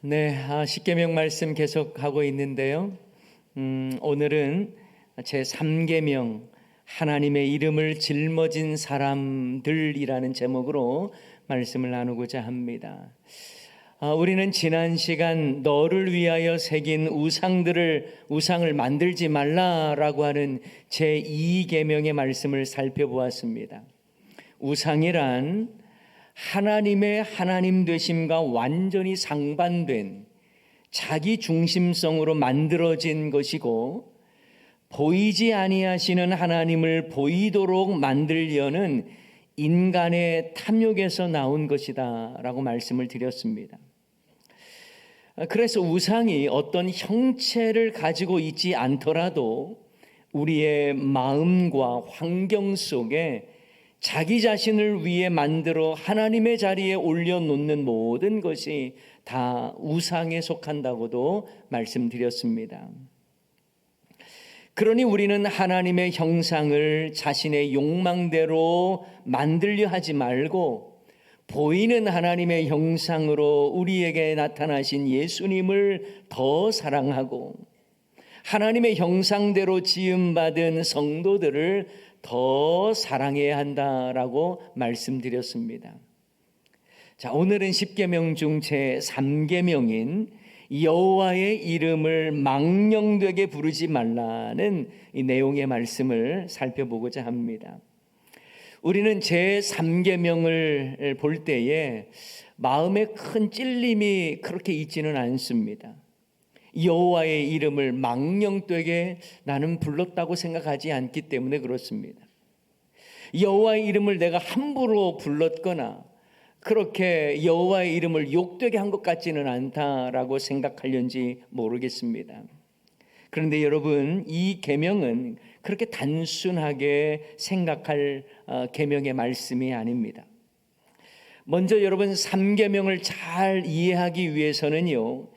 네, 십계명 말씀 계속하고 있는데요. 오늘은 제 3계명 하나님의 이름을 짊어진 사람들이라는 제목으로 말씀을 나누고자 합니다. 우리는 지난 시간 너를 위하여 새긴 우상을 만들지 말라라고 하는 제 2계명의 말씀을 살펴보았습니다. 우상이란 하나님의 하나님 되심과 완전히 상반된 자기 중심성으로 만들어진 것이고, 보이지 아니하시는 하나님을 보이도록 만들려는 인간의 탐욕에서 나온 것이다 라고 말씀을 드렸습니다. 그래서 우상이 어떤 형체를 가지고 있지 않더라도 우리의 마음과 환경 속에 자기 자신을 위해 만들어 하나님의 자리에 올려놓는 모든 것이 다 우상에 속한다고도 말씀드렸습니다. 그러니 우리는 하나님의 형상을 자신의 욕망대로 만들려 하지 말고, 보이는 하나님의 형상으로 우리에게 나타나신 예수님을 더 사랑하고, 하나님의 형상대로 지음받은 성도들을 더 사랑해야 한다라고 말씀드렸습니다. 자, 오늘은 10계명 중 제 3계명인 여호와의 이름을 망령되게 부르지 말라는 이 내용의 말씀을 살펴보고자 합니다. 우리는 제 3계명을 볼 때에 마음에 큰 찔림이 그렇게 있지는 않습니다. 여호와의 이름을 망령되게 나는 불렀다고 생각하지 않기 때문에 그렇습니다. 여호와의 이름을 내가 함부로 불렀거나 그렇게 여호와의 이름을 욕되게 한 것 같지는 않다라고 생각하려는지 모르겠습니다. 그런데 여러분, 이 계명은 그렇게 단순하게 생각할 계명의 말씀이 아닙니다. 먼저 여러분, 3계명을 잘 이해하기 위해서는요,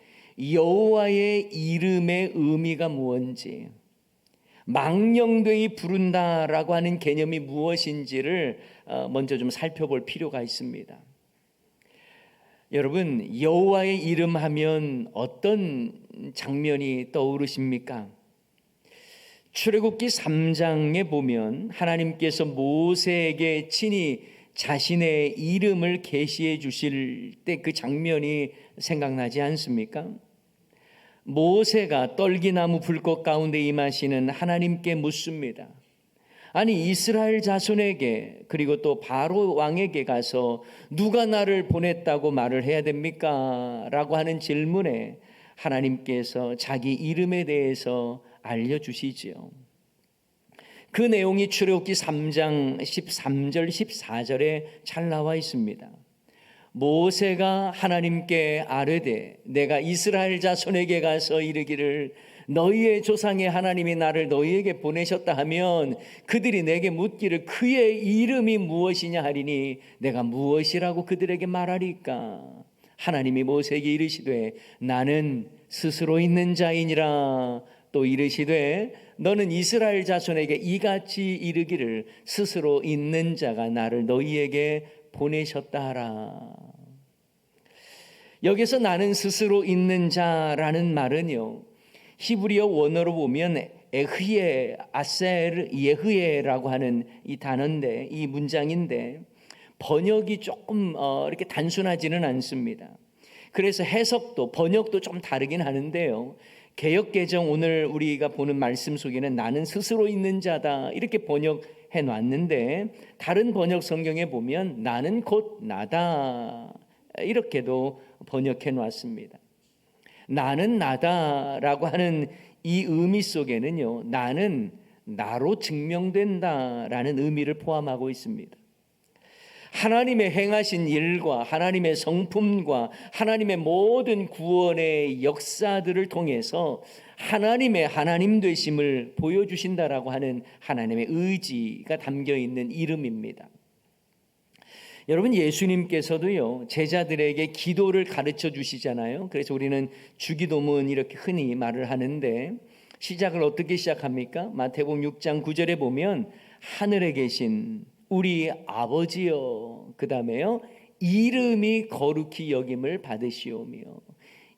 여호와의 이름의 의미가 무엇인지, 망령되이 부른다라고 하는 개념이 무엇인지를 먼저 좀 살펴볼 필요가 있습니다. 여러분, 여호와의 이름 하면 어떤 장면이 떠오르십니까? 출애굽기 3장에 보면 하나님께서 모세에게 친히 자신의 이름을 계시해 주실 때 그 장면이 생각나지 않습니까? 모세가 떨기나무 불꽃 가운데 임하시는 하나님께 묻습니다. 아니, 이스라엘 자손에게, 그리고 또 바로 왕에게 가서 누가 나를 보냈다고 말을 해야 됩니까? 라고 하는 질문에 하나님께서 자기 이름에 대해서 알려주시지요. 그 내용이 출애굽기 3장 13절 14절에 잘 나와 있습니다. 모세가 하나님께 아뢰되 내가 이스라엘 자손에게 가서 이르기를 너희의 조상의 하나님이 나를 너희에게 보내셨다 하면 그들이 내게 묻기를 그의 이름이 무엇이냐 하리니 내가 무엇이라고 그들에게 말하리까? 하나님이 모세에게 이르시되 나는 스스로 있는 자이니라. 또 이르시되 너는 이스라엘 자손에게 이같이 이르기를 스스로 있는 자가 나를 너희에게 보내셨다 하라. 여기서 나는 스스로 있는 자라는 말은요, 히브리어 원어로 보면 에흐예, 아셀, 예흐예라고 하는 이 단어인데, 이 문장인데 번역이 조금 이렇게 단순하지는 않습니다. 그래서 해석도 번역도 좀 다르긴 하는데요, 개역개정 오늘 우리가 보는 말씀 속에는 나는 스스로 있는 자다 이렇게 번역해 놨는데, 다른 번역 성경에 보면 나는 곧 나다 이렇게도 번역해 놨습니다. 나는 나다라고 하는 이 의미 속에는요, 나는 나로 증명된다라는 의미를 포함하고 있습니다. 하나님의 행하신 일과 하나님의 성품과 하나님의 모든 구원의 역사들을 통해서 하나님의 하나님 되심을 보여주신다라고 하는 하나님의 의지가 담겨 있는 이름입니다. 여러분, 예수님께서도요, 제자들에게 기도를 가르쳐 주시잖아요. 그래서 우리는 주기도문 이렇게 흔히 말을 하는데, 시작을 어떻게 시작합니까? 마태복음 6장 9절에 보면 하늘에 계신 우리 아버지여, 그 다음에요, 이름이 거룩히 여김을 받으시오며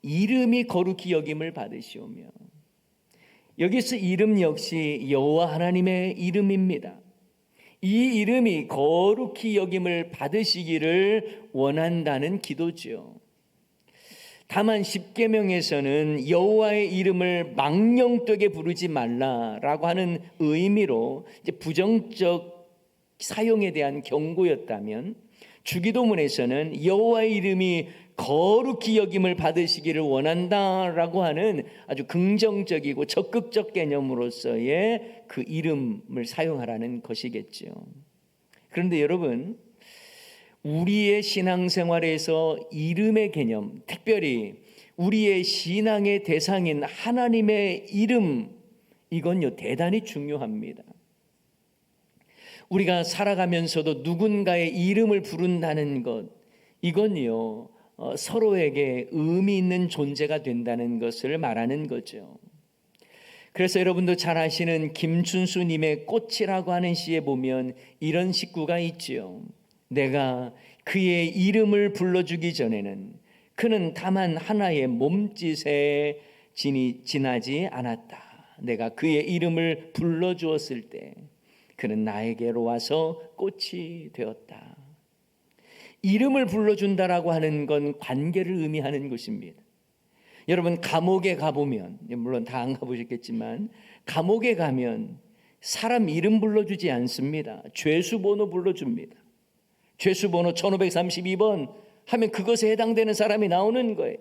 이름이 거룩히 여김을 받으시오며. 여기서 이름 역시 여호와 하나님의 이름입니다. 이 이름이 거룩히 여김을 받으시기를 원한다는 기도죠. 다만 십계명에서는 여호와의 이름을 망령되게 부르지 말라라고 하는 의미로 이제 부정적 사용에 대한 경고였다면, 주기도문에서는 여호와의 이름이 거룩히 여김을 받으시기를 원한다라고 하는 아주 긍정적이고 적극적 개념으로서의 그 이름을 사용하라는 것이겠죠. 그런데 여러분, 우리의 신앙생활에서 이름의 개념, 특별히 우리의 신앙의 대상인 하나님의 이름, 이건요 대단히 중요합니다. 우리가 살아가면서도 누군가의 이름을 부른다는 것, 이건요 서로에게 의미 있는 존재가 된다는 것을 말하는 거죠. 그래서 여러분도 잘 아시는 김춘수님의 꽃이라고 하는 시에 보면 이런 식구가 있지요. 내가 그의 이름을 불러주기 전에는 그는 다만 하나의 몸짓에 지나지 않았다. 내가 그의 이름을 불러주었을 때 그는 나에게로 와서 꽃이 되었다. 이름을 불러준다라고 하는 건 관계를 의미하는 것입니다. 여러분, 감옥에 가보면, 물론 다 안 가보셨겠지만 감옥에 가면 사람 이름 불러주지 않습니다. 죄수번호 불러줍니다. 죄수번호 1532번 하면 그것에 해당되는 사람이 나오는 거예요.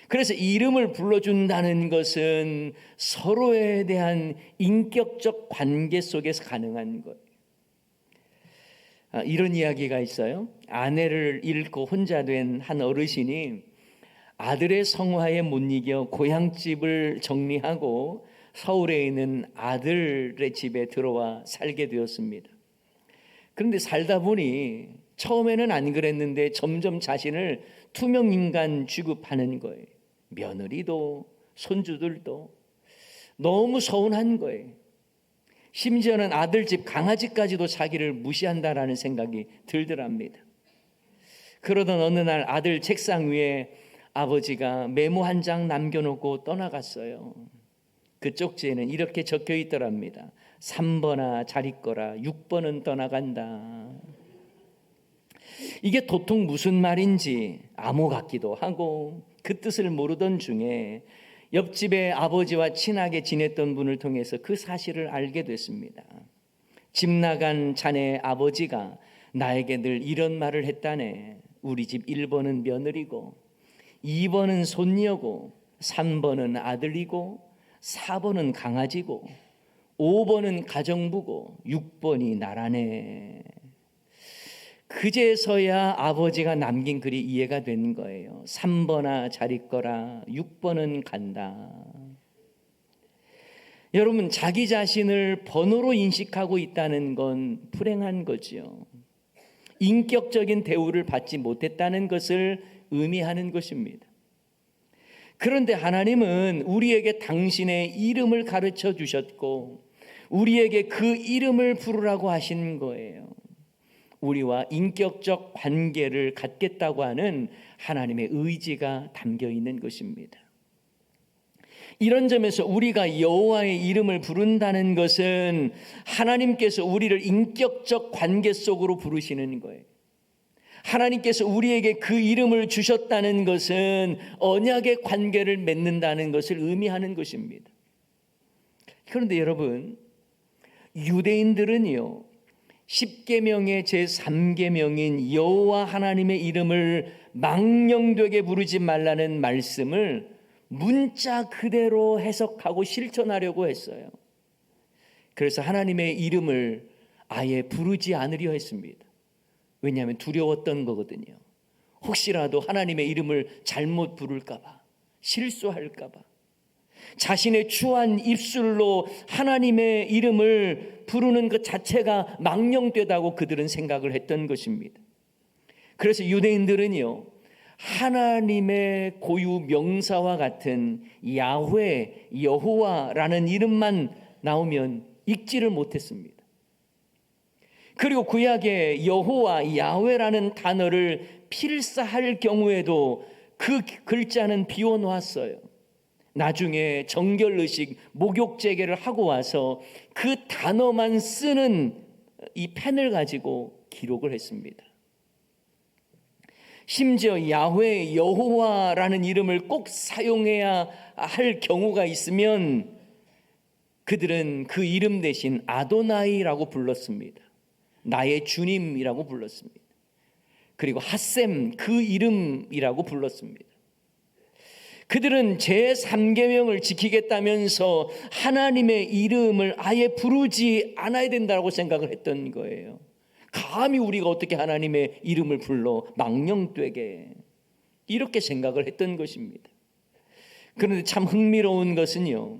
그래서 이름을 불러준다는 것은 서로에 대한 인격적 관계 속에서 가능한 거예요. 이런 이야기가 있어요. 아내를 잃고 혼자 된 한 어르신이 아들의 성화에 못 이겨 고향집을 정리하고 서울에 있는 아들의 집에 들어와 살게 되었습니다. 그런데 살다 보니 처음에는 안 그랬는데 점점 자신을 투명인간 취급하는 거예요. 며느리도 손주들도 너무 서운한 거예요. 심지어는 아들 집 강아지까지도 자기를 무시한다라는 생각이 들더랍니다. 그러던 어느 날 아들 책상 위에 아버지가 메모 한 장 남겨놓고 떠나갔어요. 그 쪽지에는 이렇게 적혀 있더랍니다. 3번아 잘 있거라, 6번은 떠나간다. 이게 도통 무슨 말인지 암호 같기도 하고 그 뜻을 모르던 중에 옆집의 아버지와 친하게 지냈던 분을 통해서 그 사실을 알게 됐습니다. 집 나간 자네 아버지가 나에게 늘 이런 말을 했다네. 우리 집 1번은 며느리고 2번은 손녀고 3번은 아들이고 4번은 강아지고 5번은 가정부고 6번이 나라네. 그제서야 아버지가 남긴 글이 이해가 된 거예요. 3번아 잘 있거라, 6번은 간다. 여러분, 자기 자신을 번호로 인식하고 있다는 건 불행한 거지요. 인격적인 대우를 받지 못했다는 것을 의미하는 것입니다. 그런데 하나님은 우리에게 당신의 이름을 가르쳐 주셨고 우리에게 그 이름을 부르라고 하신 거예요. 우리와 인격적 관계를 갖겠다고 하는 하나님의 의지가 담겨 있는 것입니다. 이런 점에서 우리가 여호와의 이름을 부른다는 것은 하나님께서 우리를 인격적 관계 속으로 부르시는 거예요. 하나님께서 우리에게 그 이름을 주셨다는 것은 언약의 관계를 맺는다는 것을 의미하는 것입니다. 그런데 여러분, 유대인들은요, 10계명의 제3계명인 여호와 하나님의 이름을 망령되게 부르지 말라는 말씀을 문자 그대로 해석하고 실천하려고 했어요. 그래서 하나님의 이름을 아예 부르지 않으려 했습니다. 왜냐하면 두려웠던 거거든요. 혹시라도 하나님의 이름을 잘못 부를까 봐, 실수할까 봐. 자신의 추한 입술로 하나님의 이름을 부르는 것 자체가 망령되다고 그들은 생각을 했던 것입니다. 그래서 유대인들은요, 하나님의 고유 명사와 같은 야훼, 여호와라는 이름만 나오면 읽지를 못했습니다. 그리고 구약의 여호와, 야훼라는 단어를 필사할 경우에도 그 글자는 비워놓았어요. 나중에 정결의식 목욕제계를 하고 와서 그 단어만 쓰는 이 펜을 가지고 기록을 했습니다. 심지어 야훼, 여호와라는 이름을 꼭 사용해야 할 경우가 있으면 그들은 그 이름 대신 아도나이라고 불렀습니다. 나의 주님이라고 불렀습니다. 그리고 핫셈, 그 이름이라고 불렀습니다. 그들은 제3계명을 지키겠다면서 하나님의 이름을 아예 부르지 않아야 된다고 생각을 했던 거예요. 감히 우리가 어떻게 하나님의 이름을 불러 망령되게, 이렇게 생각을 했던 것입니다. 그런데 참 흥미로운 것은요,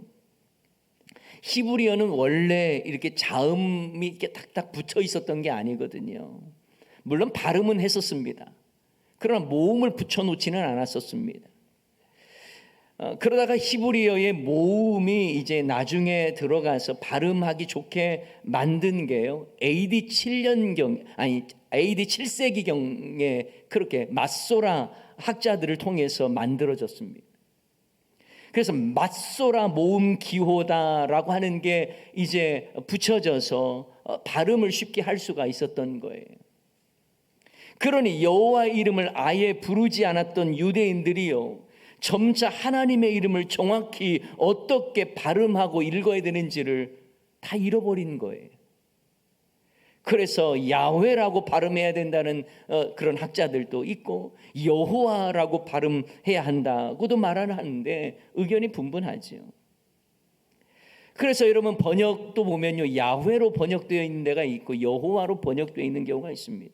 히브리어는 원래 이렇게 자음이 이렇게 탁탁 붙여 있었던 게 아니거든요. 물론 발음은 했었습니다. 그러나 모음을 붙여놓지는 않았었습니다. 그러다가 히브리어의 모음이 이제 나중에 들어가서 발음하기 좋게 만든 게요, AD 7세기경에 그렇게 맞소라 학자들을 통해서 만들어졌습니다. 그래서 맞소라 모음 기호다라고 하는 게 이제 붙여져서 발음을 쉽게 할 수가 있었던 거예요. 그러니 여호와 이름을 아예 부르지 않았던 유대인들이요, 점차 하나님의 이름을 정확히 어떻게 발음하고 읽어야 되는지를 다 잃어버린 거예요. 그래서 야훼라고 발음해야 된다는 그런 학자들도 있고 여호와라고 발음해야 한다고도 말하는데 의견이 분분하죠. 그래서 여러분 번역도 보면요, 야훼로 번역되어 있는 데가 있고 여호와로 번역되어 있는 경우가 있습니다.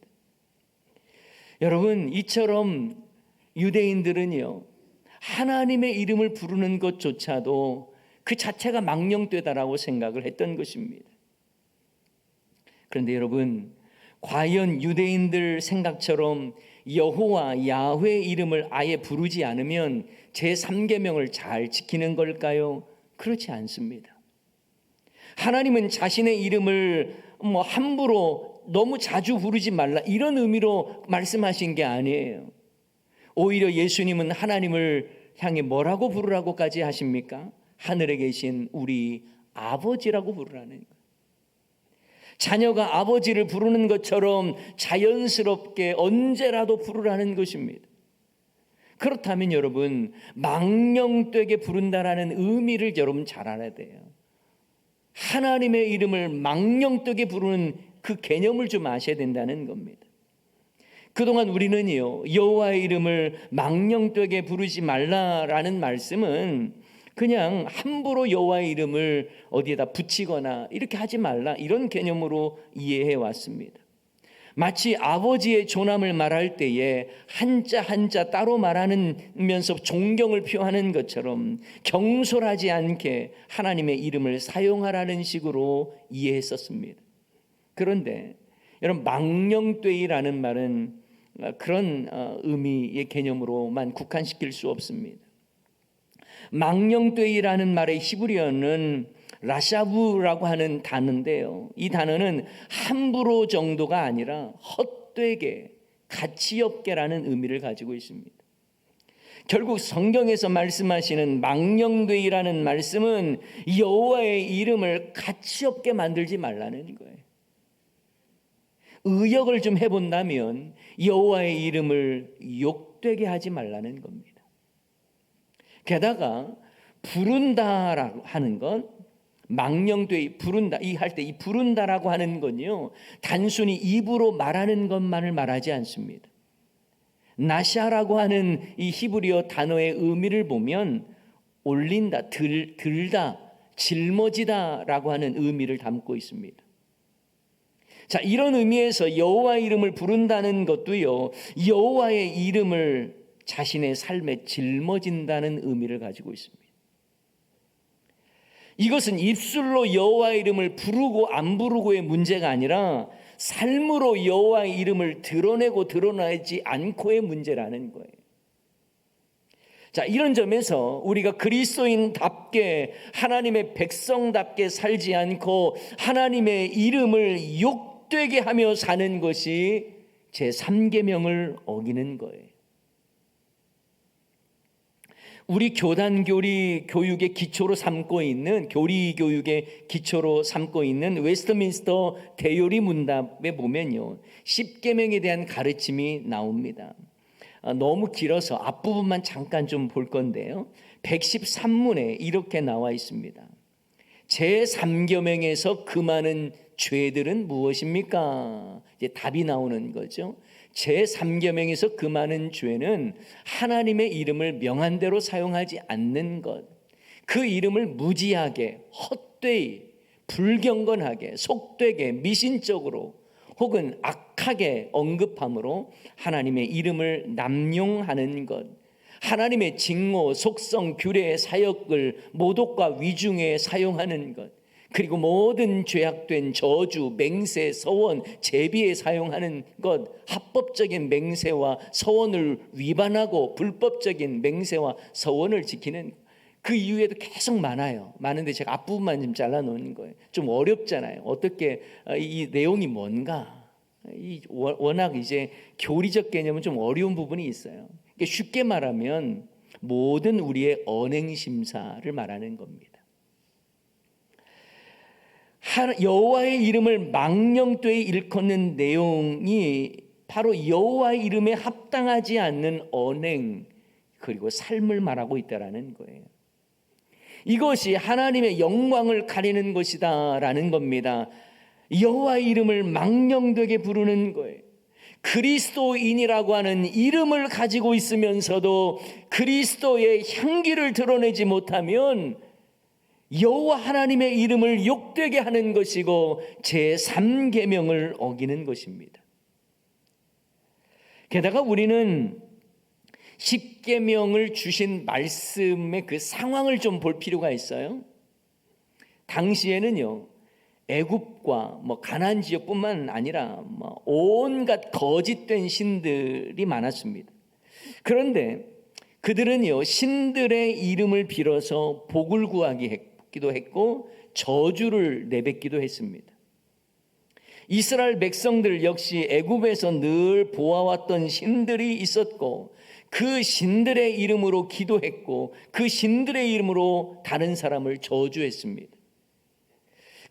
여러분, 이처럼 유대인들은요, 하나님의 이름을 부르는 것조차도 그 자체가 망령되다라고 생각을 했던 것입니다. 그런데 여러분, 과연 유대인들 생각처럼 여호와 야훼 이름을 아예 부르지 않으면 제3계명을 잘 지키는 걸까요? 그렇지 않습니다. 하나님은 자신의 이름을 함부로 너무 자주 부르지 말라, 이런 의미로 말씀하신 게 아니에요. 오히려 예수님은 하나님을 향해 뭐라고 부르라고까지 하십니까? 하늘에 계신 우리 아버지라고 부르라는 거예요. 자녀가 아버지를 부르는 것처럼 자연스럽게 언제라도 부르라는 것입니다. 그렇다면 여러분, 망령되게 부른다라는 의미를 여러분 잘 알아야 돼요. 하나님의 이름을 망령되게 부르는 그 개념을 좀 아셔야 된다는 겁니다. 그동안 우리는요, 여호와의 이름을 망령되게 부르지 말라라는 말씀은 그냥 함부로 여호와의 이름을 어디에다 붙이거나 이렇게 하지 말라, 이런 개념으로 이해해 왔습니다. 마치 아버지의 존함을 말할 때에 한자 한자 따로 말하면서 존경을 표하는 것처럼 경솔하지 않게 하나님의 이름을 사용하라는 식으로 이해했었습니다. 그런데 여러분, 망령되이라는 말은 그런 의미의 개념으로만 국한시킬 수 없습니다. 망령되이라는 말의 히브리어는 라샤부라고 하는 단어인데요, 이 단어는 함부로 정도가 아니라 헛되게, 가치 없게라는 의미를 가지고 있습니다. 결국 성경에서 말씀하시는 망령되이라는 말씀은 여호와의 이름을 가치 없게 만들지 말라는 거예요. 의역을 좀 해본다면 여호와의 이름을 욕되게 하지 말라는 겁니다. 게다가 부른다라고 하는 건, 망령되이 부른다, 이 할 때 이 부른다라고 하는 건요, 단순히 입으로 말하는 것만을 말하지 않습니다. 나샤라고 하는 이 히브리어 단어의 의미를 보면 올린다, 들다, 짊어지다라고 하는 의미를 담고 있습니다. 자, 이런 의미에서 여호와의 이름을 부른다는 것도요, 여호와의 이름을 자신의 삶에 짊어진다는 의미를 가지고 있습니다. 이것은 입술로 여호와의 이름을 부르고 안 부르고의 문제가 아니라 삶으로 여호와의 이름을 드러내고 드러나지 않고의 문제라는 거예요. 자, 이런 점에서 우리가 그리스도인답게, 하나님의 백성답게 살지 않고 하나님의 이름을 욕되게 하며 사는 것이 제3계명을 어기는 거예요. 우리 교단 교육의 기초로 삼고 있는 교리 교육의 기초로 삼고 있는 웨스트민스터 대요리 문답에 보면요, 십계명에 대한 가르침이 나옵니다. 너무 길어서 앞부분만 잠깐 좀 볼 건데요, 113문에 이렇게 나와 있습니다. 제3계명에서 금하는 죄들은 무엇입니까? 이제 답이 나오는 거죠. 제3계명에서 금하는 죄는 하나님의 이름을 명한 대로 사용하지 않는 것, 그 이름을 무지하게, 헛되이, 불경건하게, 속되게, 미신적으로 혹은 악하게 언급함으로 하나님의 이름을 남용하는 것, 하나님의 징호, 속성, 규례, 사역을 모독과 위중에 사용하는 것, 그리고 모든 죄악된 저주, 맹세, 서원, 제비에 사용하는 것, 합법적인 맹세와 서원을 위반하고 불법적인 맹세와 서원을 지키는, 그 이후에도 계속 많은데 제가 앞부분만 좀 잘라놓은 거예요. 좀 어렵잖아요. 어떻게 이 내용이 뭔가, 워낙 이제 교리적 개념은 좀 어려운 부분이 있어요. 쉽게 말하면 모든 우리의 언행심사를 말하는 겁니다. 여호와의 이름을 망령되이 일컫는 내용이 바로 여호와의 이름에 합당하지 않는 언행 그리고 삶을 말하고 있다라는 거예요. 이것이 하나님의 영광을 가리는 것이다라는 겁니다. 여호와의 이름을 망령되게 부르는 거예요. 그리스도인이라고 하는 이름을 가지고 있으면서도 그리스도의 향기를 드러내지 못하면 여호와 하나님의 이름을 욕되게 하는 것이고 제3계명을 어기는 것입니다. 게다가 우리는 10계명을 주신 말씀의 그 상황을 좀 볼 필요가 있어요. 당시에는요, 애굽과 가나안 지역뿐만 아니라 온갖 거짓된 신들이 많았습니다. 그런데 그들은요, 신들의 이름을 빌어서 복을 구하기도 했고 저주를 내뱉기도 했습니다. 이스라엘 백성들 역시 애굽에서 늘 보아왔던 신들이 있었고 그 신들의 이름으로 기도했고 그 신들의 이름으로 다른 사람을 저주했습니다.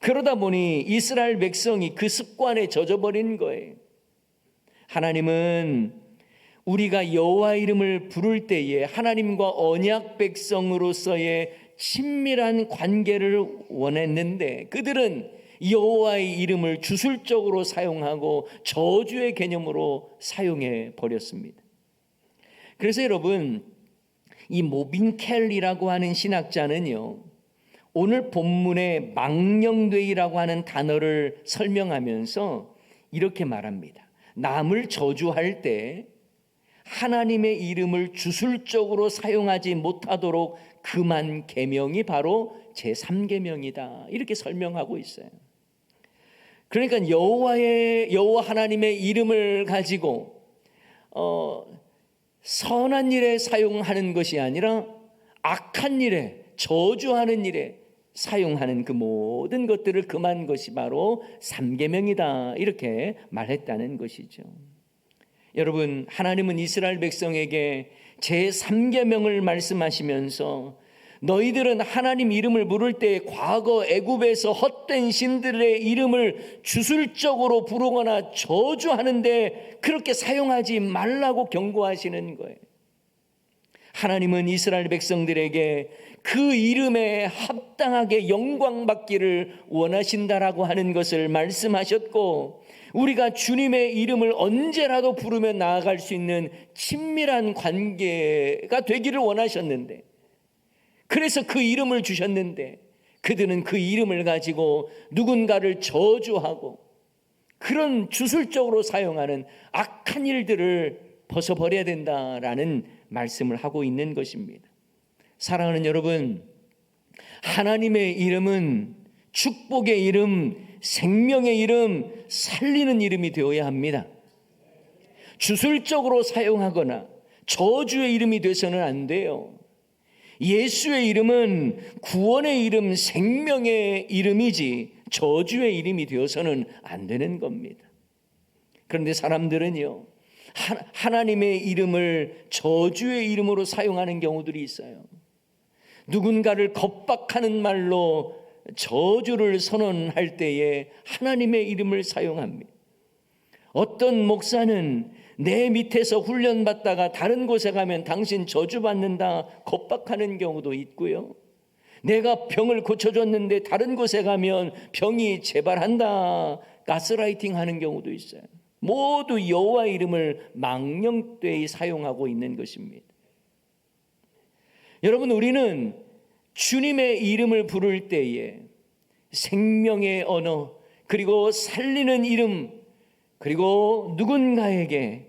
그러다 보니 이스라엘 백성이 그 습관에 젖어버린 거예요. 하나님은 우리가 여호와 이름을 부를 때에 하나님과 언약 백성으로서의 친밀한 관계를 원했는데 그들은 여호와의 이름을 주술적으로 사용하고 저주의 개념으로 사용해 버렸습니다. 그래서 여러분, 이 모빈 켈리라고 하는 신학자는요, 오늘 본문의 망령되이라고 하는 단어를 설명하면서 이렇게 말합니다. 남을 저주할 때 하나님의 이름을 주술적으로 사용하지 못하도록 금한 계명이 바로 제3계명이다. 이렇게 설명하고 있어요. 그러니까 여호와 하나님의 이름을 가지고 선한 일에 사용하는 것이 아니라 악한 일에, 저주하는 일에 사용하는 그 모든 것들을 금한 것이 바로 3계명이다. 이렇게 말했다는 것이죠. 여러분, 하나님은 이스라엘 백성에게 제3계명을 말씀하시면서 너희들은 하나님 이름을 부를 때 과거 애굽에서 헛된 신들의 이름을 주술적으로 부르거나 저주하는데 그렇게 사용하지 말라고 경고하시는 거예요. 하나님은 이스라엘 백성들에게 그 이름에 합당하게 영광받기를 원하신다라고 하는 것을 말씀하셨고 우리가 주님의 이름을 언제라도 부르며 나아갈 수 있는 친밀한 관계가 되기를 원하셨는데 그래서 그 이름을 주셨는데 그들은 그 이름을 가지고 누군가를 저주하고 그런 주술적으로 사용하는 악한 일들을 벗어버려야 된다라는 말씀을 하고 있는 것입니다. 사랑하는 여러분, 하나님의 이름은 축복의 이름, 생명의 이름, 살리는 이름이 되어야 합니다. 주술적으로 사용하거나 저주의 이름이 돼서는 안 돼요. 예수의 이름은 구원의 이름, 생명의 이름이지 저주의 이름이 되어서는 안 되는 겁니다. 그런데 사람들은요, 하나님의 이름을 저주의 이름으로 사용하는 경우들이 있어요. 누군가를 겁박하는 말로 저주를 선언할 때에 하나님의 이름을 사용합니다. 어떤 목사는 내 밑에서 훈련받다가 다른 곳에 가면 당신 저주받는다 겁박하는 경우도 있고요. 내가 병을 고쳐줬는데 다른 곳에 가면 병이 재발한다 가스라이팅 하는 경우도 있어요. 모두 여호와 이름을 망령되이 사용하고 있는 것입니다. 여러분, 우리는 주님의 이름을 부를 때에 생명의 언어, 그리고 살리는 이름, 그리고 누군가에게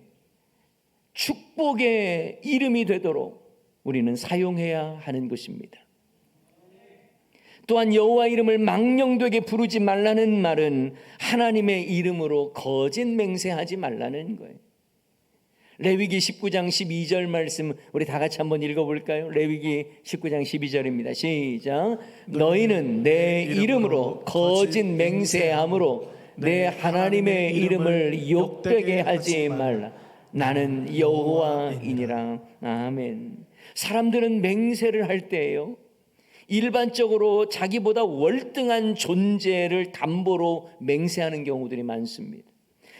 축복의 이름이 되도록 우리는 사용해야 하는 것입니다. 또한 여호와 이름을 망령되게 부르지 말라는 말은 하나님의 이름으로 거짓 맹세하지 말라는 거예요. 레위기 19장 12절 말씀 우리 다 같이 한번 읽어볼까요? 레위기 19장 12절입니다. 시작. 너희는 내 이름으로 거짓 맹세함으로 내 하나님의 이름을 욕되게 하지 말라. 나는 여호와이니라. 아멘. 사람들은 맹세를 할 때에요, 일반적으로 자기보다 월등한 존재를 담보로 맹세하는 경우들이 많습니다.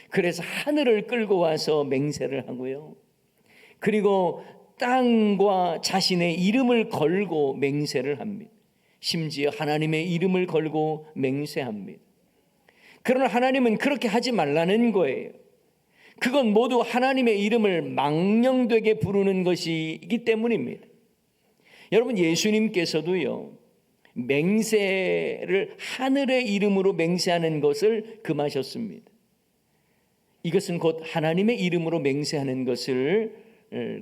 그래서 하늘을 끌고 와서 맹세를 하고요, 그리고 땅과 자신의 이름을 걸고 맹세를 합니다. 심지어 하나님의 이름을 걸고 맹세합니다. 그러나 하나님은 그렇게 하지 말라는 거예요. 그건 모두 하나님의 이름을 망령되게 부르는 것이기 때문입니다. 여러분, 예수님께서도요, 맹세를 하늘의 이름으로 맹세하는 것을 금하셨습니다. 이것은 곧 하나님의 이름으로 맹세하는 것을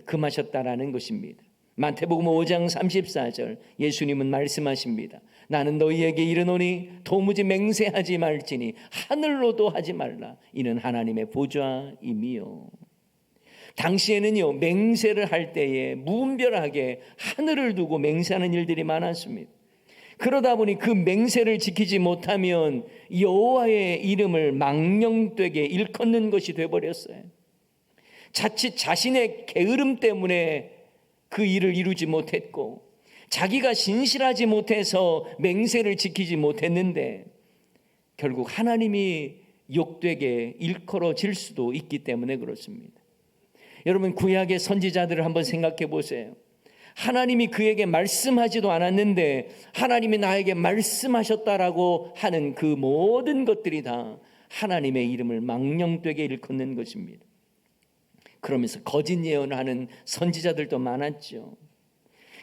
금하셨다라는 것입니다. 마태복음 5장 34절 예수님은 말씀하십니다. 나는 너희에게 이르노니 도무지 맹세하지 말지니 하늘로도 하지 말라. 이는 하나님의 보좌임이요. 당시에는요, 맹세를 할 때에 무분별하게 하늘을 두고 맹세하는 일들이 많았습니다. 그러다 보니 그 맹세를 지키지 못하면 여호와의 이름을 망령되게 일컫는 것이 되어버렸어요. 자칫 자신의 게으름 때문에 그 일을 이루지 못했고, 자기가 신실하지 못해서 맹세를 지키지 못했는데 결국 하나님이 욕되게 일컬어질 수도 있기 때문에 그렇습니다. 여러분, 구약의 선지자들을 한번 생각해 보세요. 하나님이 그에게 말씀하지도 않았는데 하나님이 나에게 말씀하셨다라고 하는 그 모든 것들이 다 하나님의 이름을 망령되게 일컫는 것입니다. 그러면서 거짓 예언하는 선지자들도 많았죠.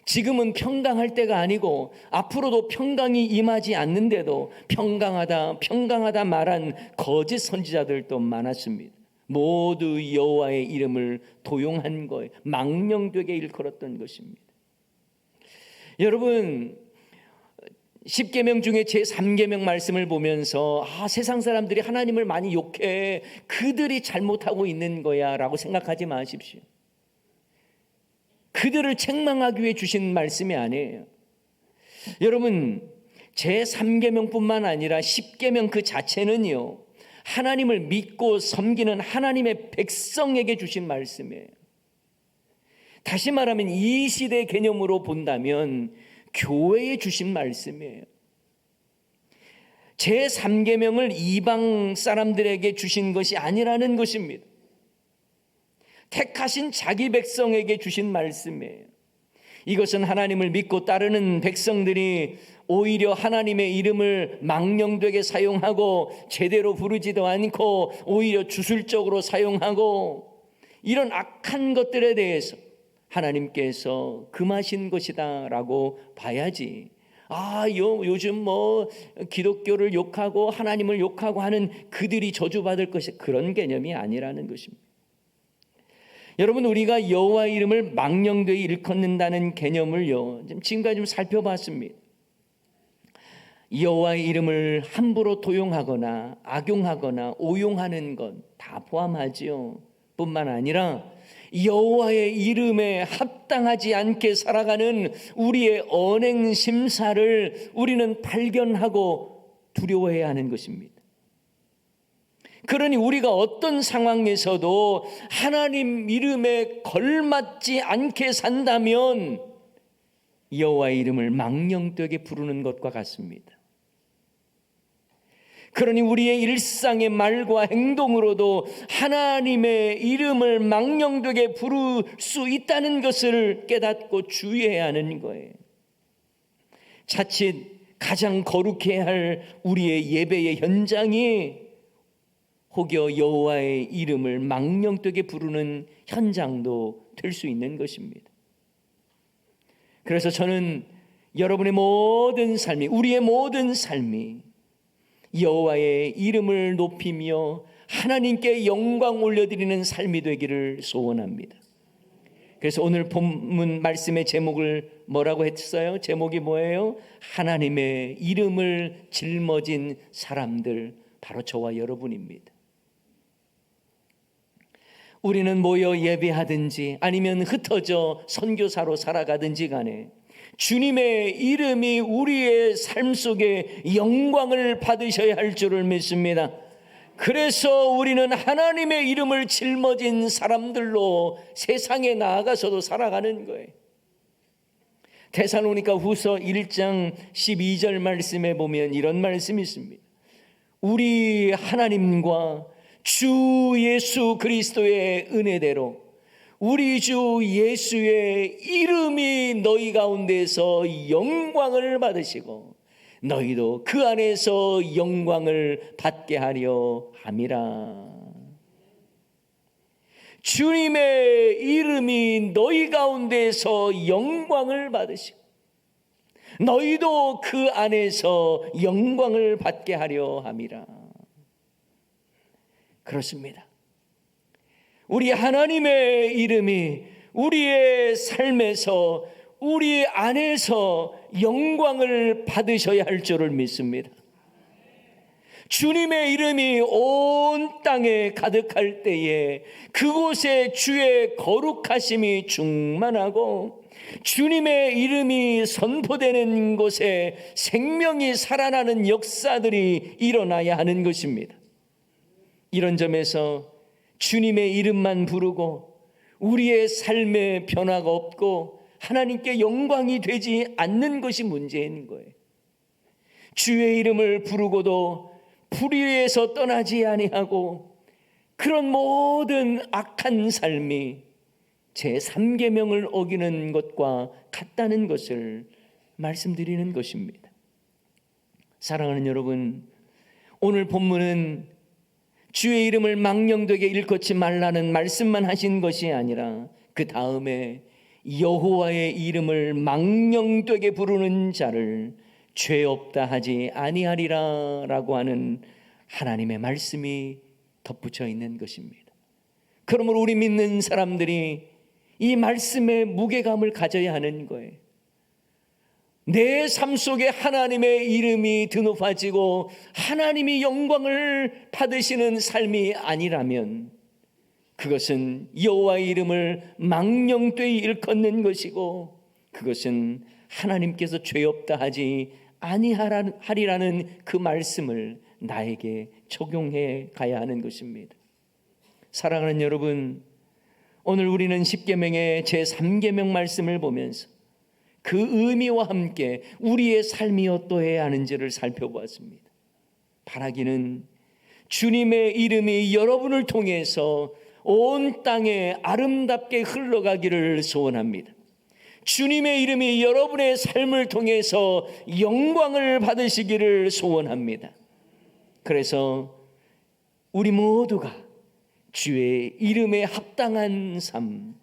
지금은 평강할 때가 아니고 앞으로도 평강이 임하지 않는데도 평강하다 말한 거짓 선지자들도 많았습니다. 모두 여호와의 이름을 도용한 거예요. 망령되게 일컬었던 것입니다. 여러분, 10계명 중에 제3계명 말씀을 보면서 세상 사람들이 하나님을 많이 욕해, 그들이 잘못하고 있는 거야 라고 생각하지 마십시오. 그들을 책망하기 위해 주신 말씀이 아니에요. 여러분, 제3계명뿐만 아니라 10계명 그 자체는요, 하나님을 믿고 섬기는 하나님의 백성에게 주신 말씀이에요. 다시 말하면 이 시대 개념으로 본다면 교회에 주신 말씀이에요. 제3계명을 이방 사람들에게 주신 것이 아니라는 것입니다. 택하신 자기 백성에게 주신 말씀이에요. 이것은 하나님을 믿고 따르는 백성들이 오히려 하나님의 이름을 망령되게 사용하고 제대로 부르지도 않고 오히려 주술적으로 사용하고 이런 악한 것들에 대해서 하나님께서 금하신 것이다 라고 봐야지, 요즘 기독교를 욕하고 하나님을 욕하고 하는 그들이 저주받을 것이, 그런 개념이 아니라는 것입니다. 여러분, 우리가 여호와 이름을 망령되이 일컫는다는 개념을요, 지금까지 좀 살펴봤습니다. 여호와의 이름을 함부로 도용하거나 악용하거나 오용하는 것 다 포함하지요. 뿐만 아니라 여호와의 이름에 합당하지 않게 살아가는 우리의 언행 심사를 우리는 발견하고 두려워해야 하는 것입니다. 그러니 우리가 어떤 상황에서도 하나님 이름에 걸맞지 않게 산다면 여호와의 이름을 망령되게 부르는 것과 같습니다. 그러니 우리의 일상의 말과 행동으로도 하나님의 이름을 망령되게 부를 수 있다는 것을 깨닫고 주의해야 하는 거예요. 자칫 가장 거룩해야 할 우리의 예배의 현장이 혹여 여호와의 이름을 망령되게 부르는 현장도 될 수 있는 것입니다. 그래서 저는 여러분의 모든 삶이, 우리의 모든 삶이 여호와의 이름을 높이며 하나님께 영광 올려드리는 삶이 되기를 소원합니다. 그래서 오늘 본문 말씀의 제목을 뭐라고 했어요? 제목이 뭐예요? 하나님의 이름을 짊어진 사람들, 바로 저와 여러분입니다. 우리는 모여 예배하든지 아니면 흩어져 선교사로 살아가든지 간에 주님의 이름이 우리의 삶 속에 영광을 받으셔야 할 줄을 믿습니다. 그래서 우리는 하나님의 이름을 짊어진 사람들로 세상에 나아가서도 살아가는 거예요. 데살로니가 후서 1장 12절 말씀에 보면 이런 말씀이 있습니다. 우리 하나님과 주 예수 그리스도의 은혜대로 우리 주 예수의 이름이 너희 가운데서 영광을 받으시고 너희도 그 안에서 영광을 받게 하려 함이라. 주님의 이름이 너희 가운데서 영광을 받으시고 너희도 그 안에서 영광을 받게 하려 함이라. 그렇습니다. 우리 하나님의 이름이 우리의 삶에서 우리 안에서 영광을 받으셔야 할 줄을 믿습니다. 주님의 이름이 온 땅에 가득할 때에 그곳에 주의 거룩하심이 충만하고 주님의 이름이 선포되는 곳에 생명이 살아나는 역사들이 일어나야 하는 것입니다. 이런 점에서 주님의 이름만 부르고 우리의 삶에 변화가 없고 하나님께 영광이 되지 않는 것이 문제인 거예요. 주의 이름을 부르고도 불의에서 떠나지 아니하고 그런 모든 악한 삶이 제3계명을 어기는 것과 같다는 것을 말씀드리는 것입니다. 사랑하는 여러분, 오늘 본문은 주의 이름을 망령되게 일컫지 말라는 말씀만 하신 것이 아니라 그 다음에 여호와의 이름을 망령되게 부르는 자를 죄 없다 하지 아니하리라 라고 하는 하나님의 말씀이 덧붙여 있는 것입니다. 그러므로 우리 믿는 사람들이 이 말씀의 무게감을 가져야 하는 거예요. 내 삶 속에 하나님의 이름이 드높아지고 하나님이 영광을 받으시는 삶이 아니라면 그것은 여호와의 이름을 망령되이 일컫는 것이고 그것은 하나님께서 죄 없다 하지 아니하리라는 그 말씀을 나에게 적용해 가야 하는 것입니다. 사랑하는 여러분, 오늘 우리는 십계명의 제3계명 말씀을 보면서 그 의미와 함께 우리의 삶이 어떠해야 하는지를 살펴보았습니다. 바라기는 주님의 이름이 여러분을 통해서 온 땅에 아름답게 흘러가기를 소원합니다. 주님의 이름이 여러분의 삶을 통해서 영광을 받으시기를 소원합니다. 그래서 우리 모두가 주의 이름에 합당한 삶,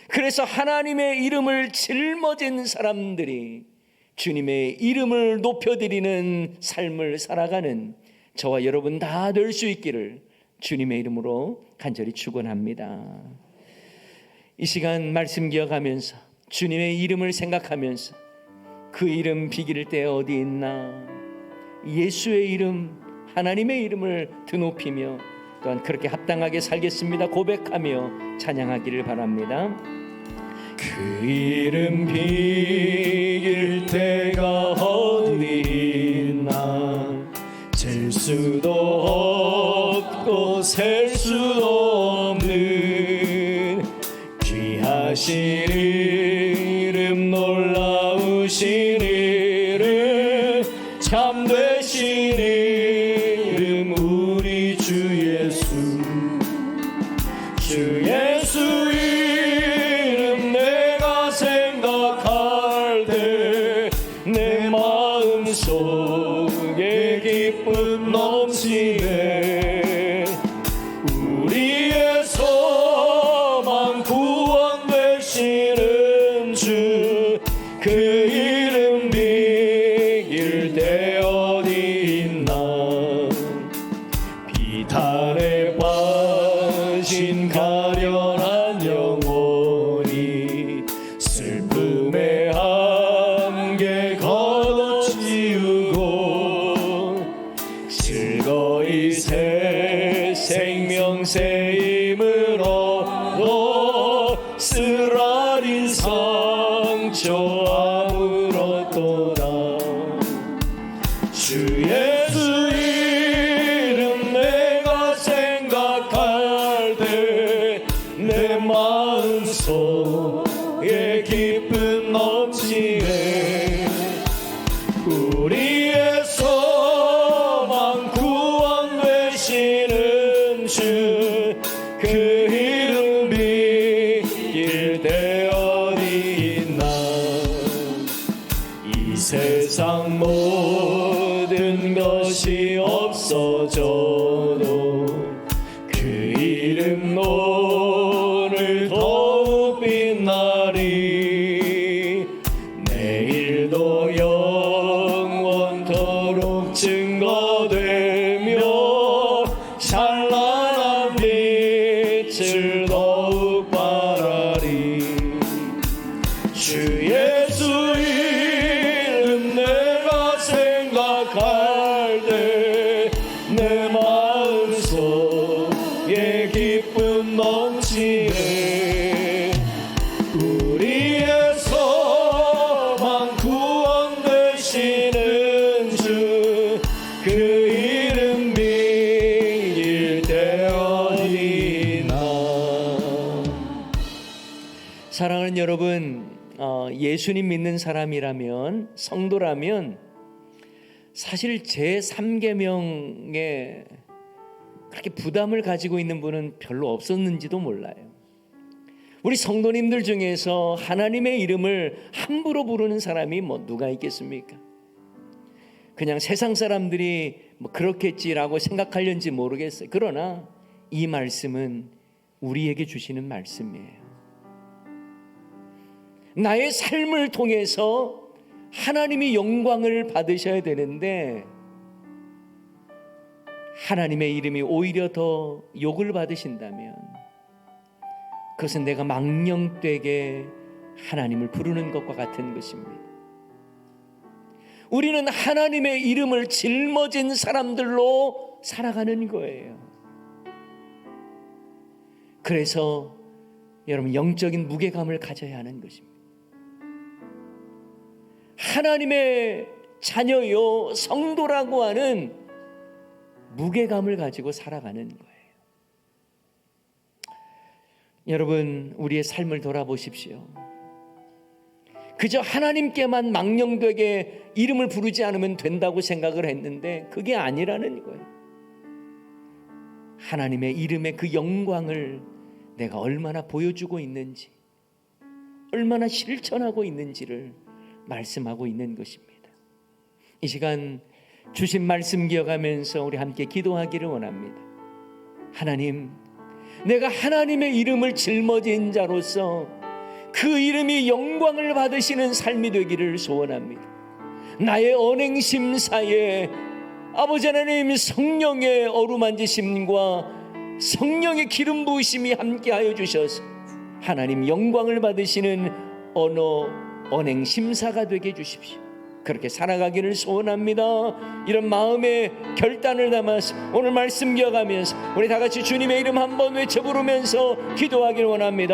그래서 하나님의 이름을 짊어진 사람들이 주님의 이름을 높여드리는 삶을 살아가는 저와 여러분 다 될 수 있기를 주님의 이름으로 간절히 축원합니다. 이 시간 말씀 기억하면서 주님의 이름을 생각하면서 그 이름 비길 때 어디 있나, 예수의 이름, 하나님의 이름을 드높이며 또한 그렇게 합당하게 살겠습니다 고백하며 찬양하기를 바랍니다. 그 이름 비길 때가 어디 있나, 잴 수도 없고 주신 이름 참되신 이름 우리 주 예수 주 예수 이름 내가 생각할 때 내 마음속에 기쁨 넘치네 우리의 소망 구원 되시는 주 그 이름 비길 때 어디 있나 비탄에 빠진 가련한 영혼이 슬픔의 함께 걷어지우고 즐거이 새 생명 새 힘을 얻어 쓰라린 상처 아물었도다 주 예수 이름 내가 생각할 때 내 마음속에 기쁨 넘치네 우리의 소망 구원 되시는 주 그 이름 비길 때 어디 있나 이 세상 모든 것이 없어져도 그 이름 오늘 더욱 빛나리 내일도 영원토록 증거되며 찬란한 빛을 더욱 발하리 주 예수 이름 내가 생각할 때 내 마음속에 기쁨 넘치네 우리의 소망 구원 되시는 주 그 이름 비길 때 어디 있나 사랑하는 여러분, 예수님 믿는 사람이라면, 성도라면 사실 제3계명에 그렇게 부담을 가지고 있는 분은 별로 없었는지도 몰라요. 우리 성도님들 중에서 하나님의 이름을 함부로 부르는 사람이 누가 있겠습니까? 그냥 세상 사람들이 그렇겠지라고 생각하려는지 모르겠어요. 그러나 이 말씀은 우리에게 주시는 말씀이에요. 나의 삶을 통해서 하나님이 영광을 받으셔야 되는데 하나님의 이름이 오히려 더 욕을 받으신다면 그것은 내가 망령되게 하나님을 부르는 것과 같은 것입니다. 우리는 하나님의 이름을 짊어진 사람들로 살아가는 거예요. 그래서 여러분 영적인 무게감을 가져야 하는 것입니다. 하나님의 자녀요 성도라고 하는 무게감을 가지고 살아가는 거예요. 여러분 우리의 삶을 돌아보십시오. 그저 하나님께만 망령되게 이름을 부르지 않으면 된다고 생각을 했는데 그게 아니라는 거예요. 하나님의 이름의 그 영광을 내가 얼마나 보여주고 있는지, 얼마나 실천하고 있는지를 말씀하고 있는 것입니다. 이 시간 주신 말씀 기억하면서 우리 함께 기도하기를 원합니다. 하나님, 내가 하나님의 이름을 짊어진 자로서 그 이름이 영광을 받으시는 삶이 되기를 소원합니다. 나의 언행심사에 아버지 하나님 성령의 어루만지심과 성령의 기름 부으심이 함께하여 주셔서 하나님 영광을 받으시는 언행심사가 되게 해주십시오. 그렇게 살아가기를 소원합니다. 이런 마음의 결단을 담아서 오늘 말씀 기억하면서 우리 다 같이 주님의 이름 한번 외쳐 부르면서 기도하기를 원합니다.